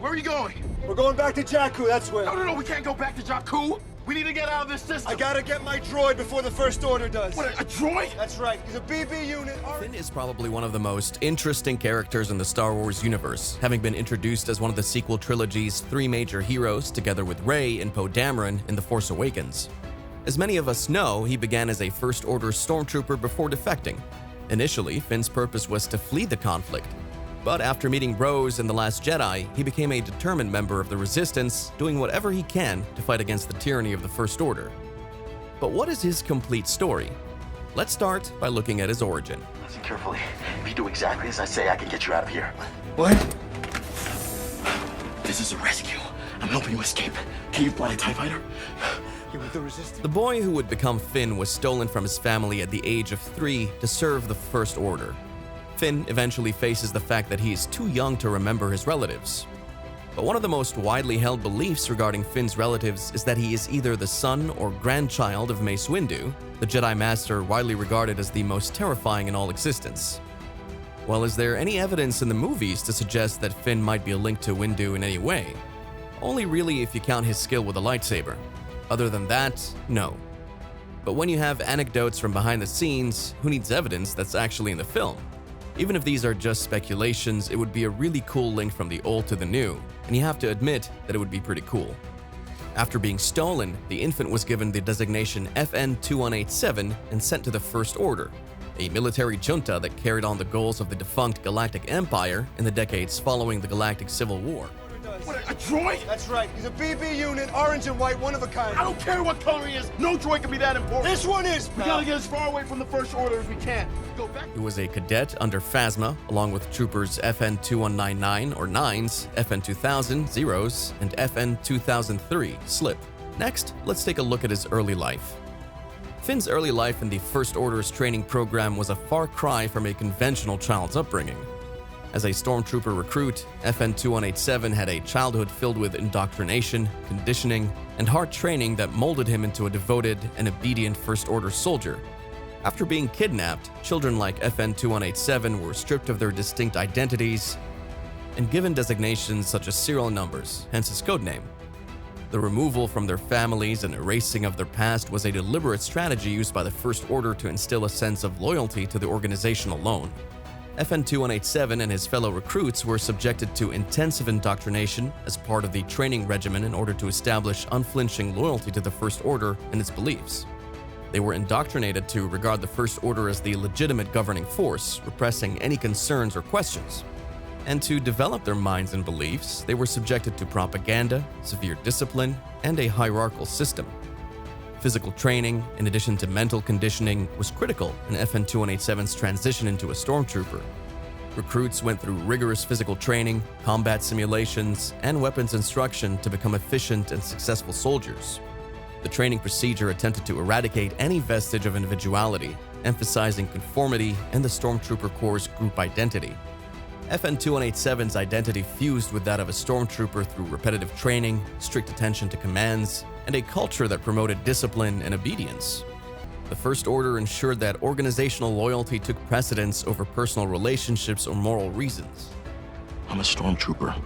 Where are you going? We're going back to Jakku, that's where. No, we can't go back to Jakku. We need to get out of this system. I gotta get my droid before the First Order does. What, a droid? That's right, he's a BB unit. Finn is probably one of the most interesting characters in the Star Wars universe, having been introduced as one of the sequel trilogy's three major heroes, together with Rey and Poe Dameron in The Force Awakens. As many of us know, he began as a First Order stormtrooper before defecting. Initially, Finn's purpose was to flee the conflict, but after meeting Rose in The Last Jedi, he became a determined member of the Resistance, doing whatever he can to fight against the tyranny of the First Order. But what is his complete story? Let's start by looking at his origin. Listen carefully. If you do exactly as I say, I can get you out of here. What? This is a rescue. I'm helping you escape. Can you fly a TIE fighter? You with the Resistance? The boy who would become Finn was stolen from his family at the age of 3 to serve the First Order. Finn eventually faces the fact that he is too young to remember his relatives. But one of the most widely held beliefs regarding Finn's relatives is that he is either the son or grandchild of Mace Windu, the Jedi Master widely regarded as the most terrifying in all existence. Well, is there any evidence in the movies to suggest that Finn might be a link to Windu in any way? Only really if you count his skill with a lightsaber. Other than that, no. But when you have anecdotes from behind the scenes, who needs evidence that's actually in the film? Even if these are just speculations, it would be a really cool link from the old to the new, and you have to admit that it would be pretty cool. After being stolen, the infant was given the designation FN-2187 and sent to the First Order, a military junta that carried on the goals of the defunct Galactic Empire in the decades following the Galactic Civil War. What, a droid? That's right, he's a BB unit, orange and white, one of a kind. I don't care what color he is. No droid can be that important. This one is, We pal. gotta get as far away from the First Order as we can. Go back. He was a cadet under Phasma, along with troopers FN-2199 or 9s, FN-2000 zeros, and FN-2003 slip. Next, let's take a look at his early life. Finn's early life in the First Order's training program was a far cry from a conventional child's upbringing. As a stormtrooper recruit, FN-2187 had a childhood filled with indoctrination, conditioning, and hard training that molded him into a devoted and obedient First Order soldier. After being kidnapped, children like FN-2187 were stripped of their distinct identities and given designations such as serial numbers, hence his codename. The removal from their families and erasing of their past was a deliberate strategy used by the First Order to instill a sense of loyalty to the organization alone. FN-2187 and his fellow recruits were subjected to intensive indoctrination as part of the training regimen in order to establish unflinching loyalty to the First Order and its beliefs. They were indoctrinated to regard the First Order as the legitimate governing force, repressing any concerns or questions. And to develop their minds and beliefs, they were subjected to propaganda, severe discipline, and a hierarchical system. Physical training, in addition to mental conditioning, was critical in FN-2187's transition into a stormtrooper. Recruits went through rigorous physical training, combat simulations, and weapons instruction to become efficient and successful soldiers. The training procedure attempted to eradicate any vestige of individuality, emphasizing conformity and the Stormtrooper Corps' group identity. FN-2187's identity fused with that of a stormtrooper through repetitive training, strict attention to commands, and a culture that promoted discipline and obedience. The First Order ensured that organizational loyalty took precedence over personal relationships or moral reasons. I'm a stormtrooper.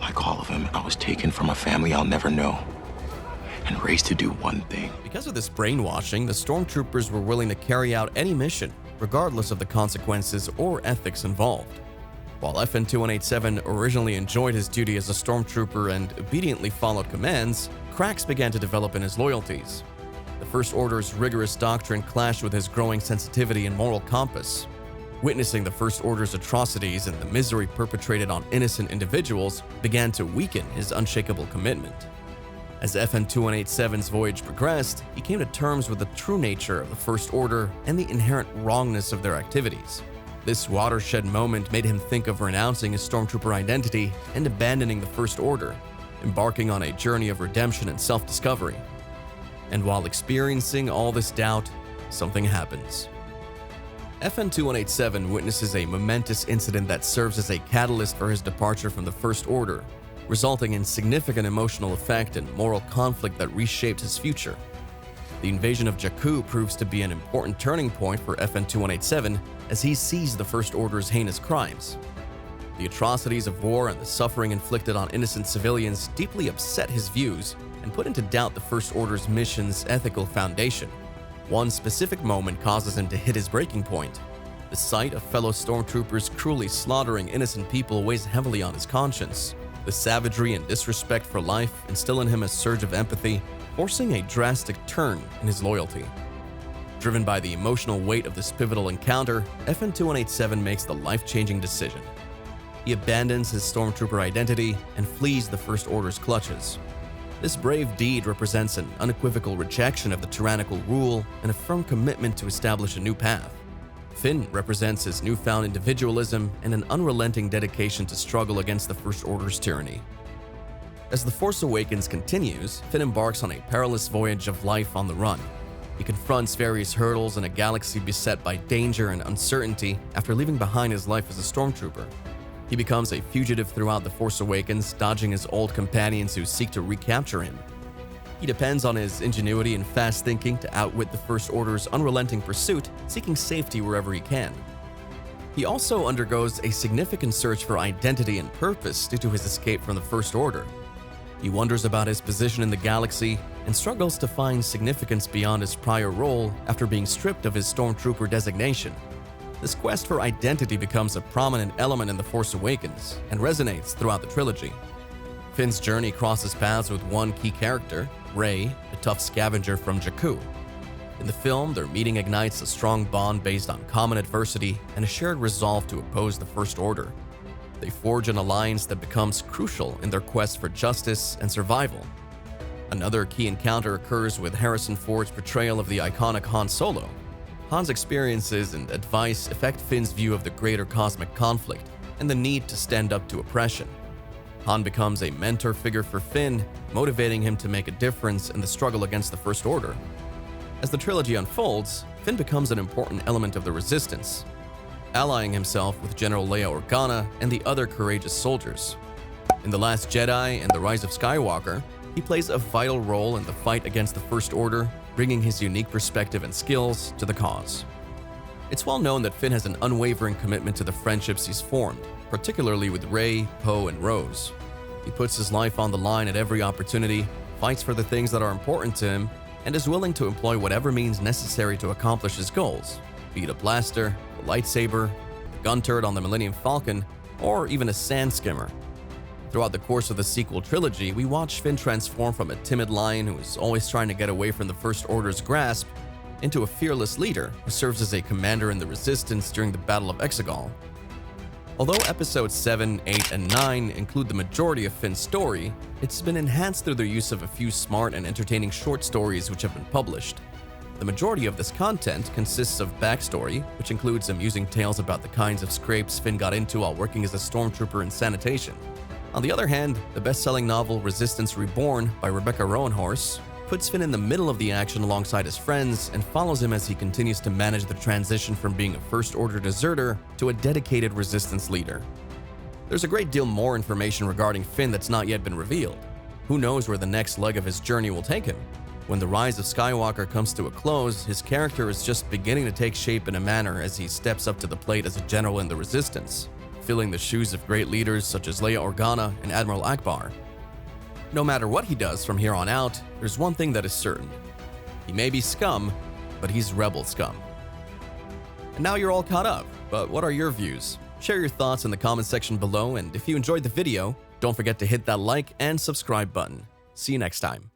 Like all of them, I was taken from a family I'll never know and raised to do one thing. Because of this brainwashing, the stormtroopers were willing to carry out any mission, regardless of the consequences or ethics involved. While FN-2187 originally enjoyed his duty as a stormtrooper and obediently followed commands, cracks began to develop in his loyalties. The First Order's rigorous doctrine clashed with his growing sensitivity and moral compass. Witnessing the First Order's atrocities and the misery perpetrated on innocent individuals began to weaken his unshakable commitment. As FN-2187's voyage progressed, he came to terms with the true nature of the First Order and the inherent wrongness of their activities. This watershed moment made him think of renouncing his stormtrooper identity and abandoning the First Order, embarking on a journey of redemption and self-discovery. And while experiencing all this doubt, something happens. FN-2187 witnesses a momentous incident that serves as a catalyst for his departure from the First Order, resulting in significant emotional effect and moral conflict that reshaped his future. The invasion of Jakku proves to be an important turning point for FN-2187 as he sees the First Order's heinous crimes. The atrocities of war and the suffering inflicted on innocent civilians deeply upset his views and put into doubt the First Order's mission's ethical foundation. One specific moment causes him to hit his breaking point. The sight of fellow stormtroopers cruelly slaughtering innocent people weighs heavily on his conscience. The savagery and disrespect for life instill in him a surge of empathy, forcing a drastic turn in his loyalty. Driven by the emotional weight of this pivotal encounter, FN-2187 makes the life-changing decision. He abandons his stormtrooper identity and flees the First Order's clutches. This brave deed represents an unequivocal rejection of the tyrannical rule and a firm commitment to establish a new path. Finn represents his newfound individualism and an unrelenting dedication to struggle against the First Order's tyranny. As The Force Awakens continues, Finn embarks on a perilous voyage of life on the run. He confronts various hurdles in a galaxy beset by danger and uncertainty after leaving behind his life as a stormtrooper. He becomes a fugitive throughout The Force Awakens, dodging his old companions who seek to recapture him. He depends on his ingenuity and fast thinking to outwit the First Order's unrelenting pursuit, seeking safety wherever he can. He also undergoes a significant search for identity and purpose due to his escape from the First Order. He wonders about his position in the galaxy and struggles to find significance beyond his prior role after being stripped of his stormtrooper designation. This quest for identity becomes a prominent element in The Force Awakens and resonates throughout the trilogy. Finn's journey crosses paths with one key character, Rey, a tough scavenger from Jakku. In the film, their meeting ignites a strong bond based on common adversity and a shared resolve to oppose the First Order. They forge an alliance that becomes crucial in their quest for justice and survival. Another key encounter occurs with Harrison Ford's portrayal of the iconic Han Solo. Han's experiences and advice affect Finn's view of the greater cosmic conflict and the need to stand up to oppression. Han becomes a mentor figure for Finn, motivating him to make a difference in the struggle against the First Order. As the trilogy unfolds, Finn becomes an important element of the Resistance, allying himself with General Leia Organa and the other courageous soldiers. In The Last Jedi and The Rise of Skywalker, he plays a vital role in the fight against the First Order, bringing his unique perspective and skills to the cause. It's well known that Finn has an unwavering commitment to the friendships he's formed, particularly with Rey, Poe, and Rose. He puts his life on the line at every opportunity, fights for the things that are important to him, and is willing to employ whatever means necessary to accomplish his goals, be it a blaster, a lightsaber, a gun turret on the Millennium Falcon, or even a sand skimmer. Throughout the course of the sequel trilogy, we watch Finn transform from a timid lion who is always trying to get away from the First Order's grasp into a fearless leader who serves as a commander in the Resistance during the Battle of Exegol. Although episodes 7, 8, and 9 include the majority of Finn's story, it's been enhanced through the use of a few smart and entertaining short stories which have been published. The majority of this content consists of backstory, which includes amusing tales about the kinds of scrapes Finn got into while working as a stormtrooper in sanitation. On the other hand, the best-selling novel Resistance Reborn by Rebecca Roanhorse puts Finn in the middle of the action alongside his friends and follows him as he continues to manage the transition from being a First Order deserter to a dedicated Resistance leader. There's a great deal more information regarding Finn that's not yet been revealed. Who knows where the next leg of his journey will take him? When The Rise of Skywalker comes to a close, his character is just beginning to take shape in a manner as he steps up to the plate as a general in the Resistance, filling the shoes of great leaders such as Leia Organa and Admiral Akbar. No matter what he does from here on out, there's one thing that is certain. He may be scum, but he's rebel scum. And now you're all caught up, but what are your views? Share your thoughts in the comment section below, and if you enjoyed the video, don't forget to hit that like and subscribe button. See you next time.